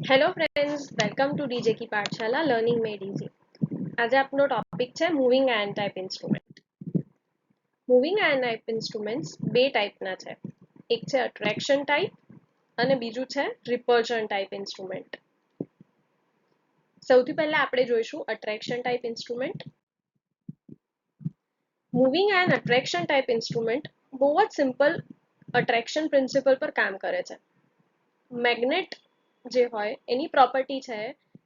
Hello friends, welcome to DJ ki Pathshala learning made easy. આજે આપણો topic છે moving iron type instrument. Moving iron type instruments બે ટાઈપના છે. એક છે અટ્રેક્શન ટાઈપ અને બીજું છે રિપલ્શન ટાઈપ ઇન્સ્ટ્રુમેન્ટ. સૌથી પહેલા આપણે જોઈશું attraction type instrument. Moving iron attraction type instrument બહુ જ સિમ્પલ અટ્રેક્શન પ્રિન્સિપલ પર કામ કરે છે. મેગ્નેટ જે હોય એની પ્રોપર્ટી છે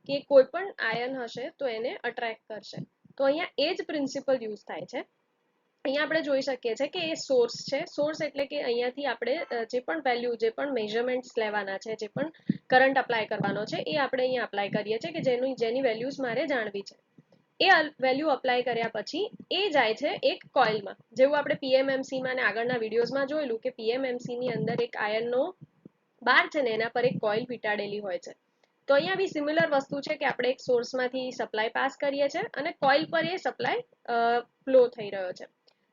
કે કોઈ પણ આયન હશે તો એને અટ્રેક્ટ કરશે. તો અહીંયા એ જ પ્રિન્સિપલ યુઝ થાય છે. અહીંયા આપણે જોઈ શકીએ છીએ કે એ સોર્સ છે. સોર્સ એટલે કે અહીંયાથી આપણે જે પણ વેલ્યુ, જે પણ મેઝરમેન્ટ્સ લેવાના છે, જે પણ કરંટ અપ્લાય કરવાનો છે એ આપણે અહીંયા અપ્લાય કરીએ છીએ કે જેની વેલ્યુઝ મારે જાણવી છે. એ વેલ્યુ અપ્લાય કર્યા પછી એ જાય છે એક કોઇલમાં. જેવું આપણે પીએમએમસીમાં અને આગળના વિડીયોઝમાં જોયેલું કે પીએમએમસીની અંદર એક આયનનો બાર છે ને એના પર એક કોઇલ વીંટાળેલી હોય છે. તો અહીંયા બી સિમિલર વસ્તુ છે કે આપણે એક સોર્સમાંથી સપ્લાય પાસ કરીએ છીએ અને કોઇલ પર એ સપ્લાય ફ્લો થઈ રહ્યો છે.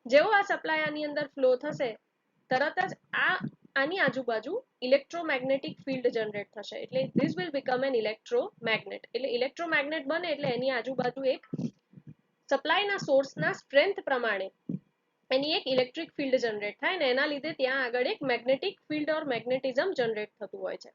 જેવો આ સપ્લાય આની અંદર ફ્લો થશે તરત જ આની આજુબાજુ ઇલેક્ટ્રોમેગ્નેટિક ફિલ્ડ જનરેટ થશે. એટલે this will become N electromagnet. એટલે ઇલેક્ટ્રોમેગ્નેટ બને એટલે એની આજુબાજુ એક સપ્લાયના સોર્સના સ્ટ્રેન્થ પ્રમાણે એની એક ઇલેક્ટ્રિક ફિલ્ડ જનરેટ થાય ને એના લીધે ત્યાં આગળ એક મેગ્નેટિક ફિલ્ડ ઓર મેગ્નેટિઝમ જનરેટ થતું હોય છે.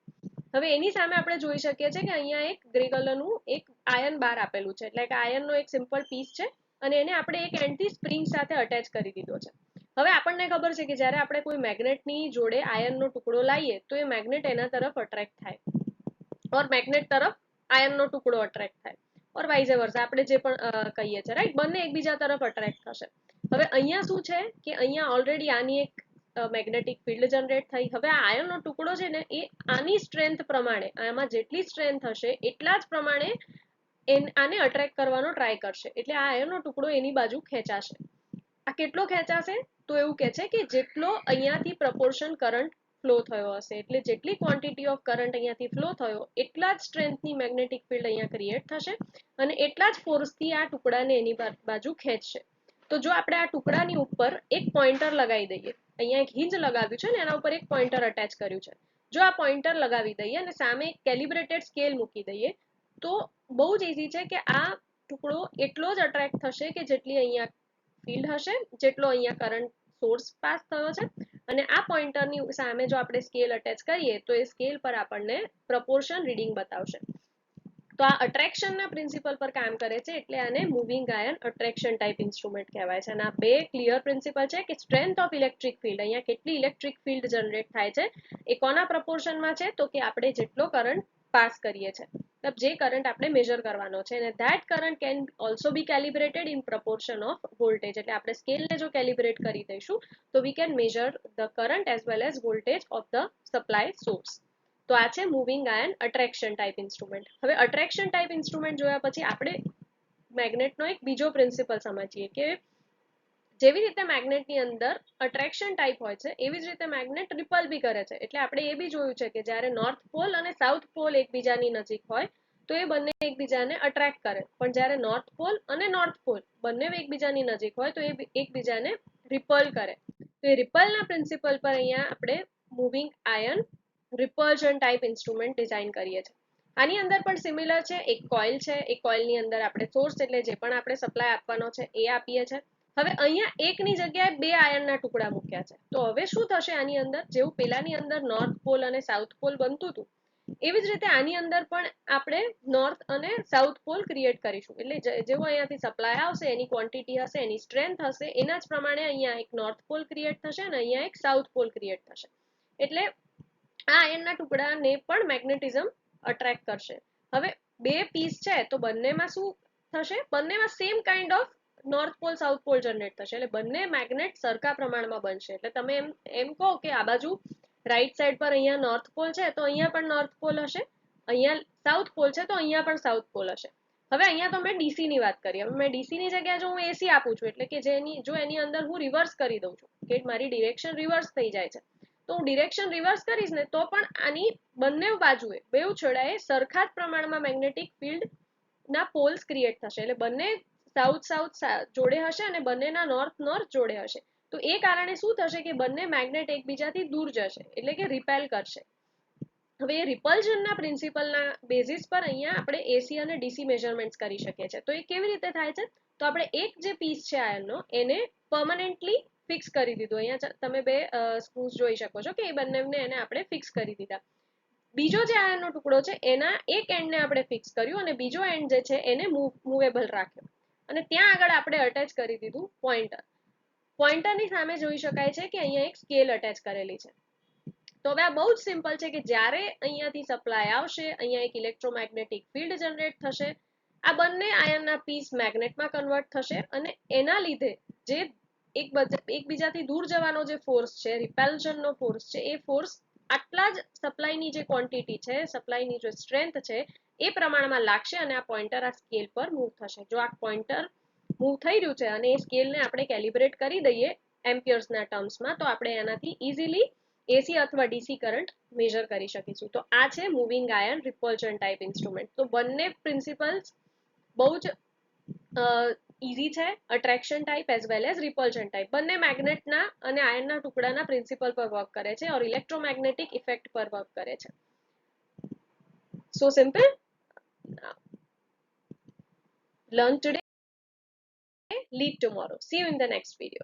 હવે એની સામે આપણે જોઈ શકીએ છીએ કે અહીંયા એક ગ્રે કલરનું એક આયન બાર આપેલું છે. એટલે કે આયનનો એક સિમ્પલ પીસ છે અને એને આપણે એક એન્ટી સ્પ્રિંગ સાથે અટેચ કરી દીધો છે. હવે આપણને ખબર છે કે જ્યારે આપણે કોઈ મેગ્નેટની જોડે આયનનો ટુકડો લાવીએ તો એ મેગ્નેટ એના તરફ અટ્રેક્ટ થાય ઓર મેગ્નેટ તરફ આયનનો ટુકડો અટ્રેક્ટ થાય ઓર વાઇઝ વર્સા આપણે જે પણ કહીએ છીએ, રાઈટ? બંને એકબીજા તરફ અટ્રેક્ટ થશે. હવે અહીંયા શું છે કે અહીંયા ઓલરેડી આની એક મેગ્નેટિક ફિલ્ડ જનરેટ થઈ. હવે આ આયનનો ટુકડો છે ને એ આની સ્ટ્રેન્થ પ્રમાણે, આમાં જેટલી સ્ટ્રેન્થ હશે એટલા જ પ્રમાણે આને અટ્રેક્ટ કરવાનો ટ્રાય કરશે. એટલે આ આયનનો ટુકડો એની બાજુ ખેંચાશે. આ કેટલો ખેંચાશે? તો એવું કહે છે કે જેટલો અહીંયાથી પ્રપોર્શન કરંટ ફ્લો થયો હશે, એટલે જેટલી ક્વોન્ટિટી ઓફ કરંટ અહીંયાથી ફ્લો થયો એટલા જ સ્ટ્રેન્થની મેગ્નેટિક ફિલ્ડ અહીંયા ક્રિએટ થશે અને એટલા જ ફોર્સથી આ ટુકડાને એની બાજુ ખેંચશે. તો જો આપણે આ ટુકડાની ઉપર એક પોઇન્ટર લગાવી દઈએ, અહીંયા એક હિંજ લગાવ્યું છે ને એના ઉપર એક પોઇન્ટર અટેચ કર્યું છે. જો આ પોઇન્ટર લગાવી દઈએ અને સામે એક કેલિબ્રેટેડ સ્કેલ મૂકી દઈએ તો બહુ જ ઇઝી છે કે આ ટુકડો એટલો જ અટ્રેક્ટ થશે કે જેટલી અહીંયા ફિલ્ડ હશે, જેટલો અહીંયા કરંટ સોર્સ પાસ થયો છે. અને આ પોઇન્ટરની સામે જો આપણે સ્કેલ અટેચ કરીએ તો એ સ્કેલ પર આપણને પ્રપોર્શન રીડિંગ બતાવશે. તો આ અટ્રેક્શનના પ્રિન્સિપલ પર કામ કરે છે એટલે આને moving iron attraction type instrument કહેવાય છે. અને આ બે ક્લિયર પ્રિન્સિપલ છે કે સ્ટ્રેન્થ ઓફ ઇલેક્ટ્રિક ફિલ્ડ, અહીંયા કેટલી ઇલેક્ટ્રિક ફિલ્ડ જનરેટ થાય છે એ કોના પ્રપોર્શનમાં છે? તો કે આપણે જેટલો કરંટ પાસ કરીએ છીએ, મતલબ જે કરંટ આપણે મેજર કરવાનો છે. અને that current can also be calibrated in proportion of voltage. એટલે આપણે સ્કેલને જો કેલિબ્રેટ કરી દઈશું તો we can measure the current as well as voltage of the supply source. તો આ છે moving iron attraction type instrument. હવે અટ્રેક્શન ટાઈપ ઇન્સ્ટ્રુમેન્ટ જોયા પછી આપણે મેગ્નેટનો એક બીજો પ્રિન્સિપલ સમજીએ કે જેવી રીતે મેગ્નેટની અંદર અટ્રેક્શન ટાઈપ હોય છે એવી જ રીતે મેગ્નેટ રિપલ બી કરે છે. એટલે આપણે એ બી જોયું છે કે જ્યારે નોર્થ પોલ અને સાઉથ પોલ એકબીજાની નજીક હોય તો એ બંને એકબીજાને અટ્રેક્ટ કરે, પણ જ્યારે નોર્થ પોલ અને નોર્થ પોલ બંને એકબીજાની નજીક હોય તો એ એકબીજાને રિપલ કરે. તો એ રિપલના પ્રિન્સિપલ પર અહીંયા આપણે moving iron repulsion type instrument design કરીએ છીએ. આની અંદર પણ સિમિલર છે. એક કોઇલ છે, એ કોઇલની અંદર આપણે સોર્સ એટલે જે પણ આપણે સપ્લાય આપવાનો છે એ આપીએ છીએ. હવે અહીંયા એકની જગ્યાએ બે આયનના ટુકડા મૂક્યા છે. તો હવે શું થશે આની અંદર? જેવું પેલાની અંદર નોર્થ પોલ અને સાઉથ પોલ બનતું હતું એવી જ રીતે આની અંદર પણ આપણે નોર્થ અને સાઉથ પોલ ક્રિએટ કરીશું. એટલે જેવો અહીંયાથી સપ્લાય આવશે, એની ક્વોન્ટિટી હશે, એની સ્ટ્રેન્થ હશે, એના જ પ્રમાણે અહીંયા એક નોર્થ પોલ ક્રિએટ થશે અને અહીંયા એક સાઉથ પોલ ક્રિએટ થશે. એટલે આ આયનના ટુકડાને પણ મેગ્નેટિઝમ અટ્રેક્ટ કરશે. હવે બે પીસ છે તો બંનેમાં શું થશે? બંનેમાં same kind of north pole south pole generate થશે. એટલે બંને મેગ્નેટ સરખા પ્રમાણમાં બનશે. એટલે તમે એમ કહો કે આ બાજુ રાઈટ સાઈડ પર અહીંયા નોર્થ પોલ છે તો અહીંયા પણ નોર્થ પોલ હશે, અહીંયા સાઉથ પોલ છે તો અહીંયા પણ સાઉથ પોલ હશે. હવે અહીંયા તો મેં ડીસી ની વાત કરી. હવે મેં ડીસી ની જગ્યાએ જો હું એસી આપું છું એટલે કે જો એની અંદર હું રિવર્સ કરી દઉં છું કે મારી ડિરેક્શન રિવર્સ થઈ જાય છે, તો હું ડિરેક્શન રિવર્સ કરીશ ને તો પણ આની બંને બાજુએ બેઉ છેડાએ સરખા જ પ્રમાણમાં મેગ્નેટિક ફિલ્ડ ના પોલ્સ ક્રિએટ થશે. એટલે બંને સાઉથ સાઉથ જોડે હશે અને બંનેના નોર્થ નોર્થ જોડે હશે. તો એ કારણે શું થશે કે બંને મેગ્નેટ એકબીજાથી દૂર જશે એટલે કે રિપેલ કરશે. હવે રિપલ્ઝનના પ્રિન્સિપલના બેઝિસ પર અહીંયા આપણે એસી અને ડીસી મેઝરમેન્ટ્સ કરી શકીએ છીએ. તો એ કેવી રીતે થાય છે? તો આપણે એક જે પીસ છે આયનનો એને પરમનન્ટલી ફિક્સ કરી દીધું. અહીંયા તમે બે સ્ક્રૂઝ જોઈ શકો છો કે એ બંનેને એને આપણે ફિક્સ કરી દીધા. બીજો જે આયનનો ટુકડો છે એના એક એન્ડને આપણે ફિક્સ કર્યું અને બીજો એન્ડ જે છે એને મૂવેબલ રાખ્યો અને ત્યાં આગળ આપણે અટેચ કરી દીધું પોઈન્ટર. પોઈન્ટરની સામે જોઈ શકાય છે કે અહીંયા એક સ્કેલ અટેચ કરેલી છે. તો હવે આ બહુ જ સિમ્પલ છે કે જ્યારે અહીંયાથી સપ્લાય આવશે, અહીંયા એક ઇલેક્ટ્રોમેગ્નેટિક ફિલ્ડ જનરેટ થશે, આ બંને આયનના પીસ મેગ્નેટમાં કન્વર્ટ થશે અને એના લીધે જે એકબીજાથી દૂર જવાનો જે ફોર્સ છે, રિપેલ્શનનો ફોર્સ છે, એ ફોર્સ આટલા જ સપ્લાયની જે ક્વોન્ટિટી છે, સપ્લાયની જે સ્ટ્રેન્થ છે એ પ્રમાણમાં લાગશે અને આ પોઈન્ટર આ સ્કેલ પર મૂવ થશે. જો આ પોઈન્ટર મૂવ થઈ રહ્યું છે અને એ સ્કેલને આપણે કેલિબ્રેટ કરી દઈએ એમ્પિયર્સના ટર્મ્સમાં, તો આપણે એનાથી ઇઝીલી એસી અથવા ડીસી કરંટ મેજર કરી શકીશું. તો આ છે moving iron repulsion type instrument. તો બંને પ્રિન્સિપલ્સ બહુ જ ઇઝી છે, attraction type as well as repulsion type. બંને મેગ્નેટના અને આયનના ટુકડાના પ્રિન્સિપલ પર વર્ક કરે છે और ઇલેક્ટ્રોમેગ્નેટિક ઇફેક્ટ પર વર્ક કરે છે. So simple. Learn today, lead tomorrow. See you in the next video.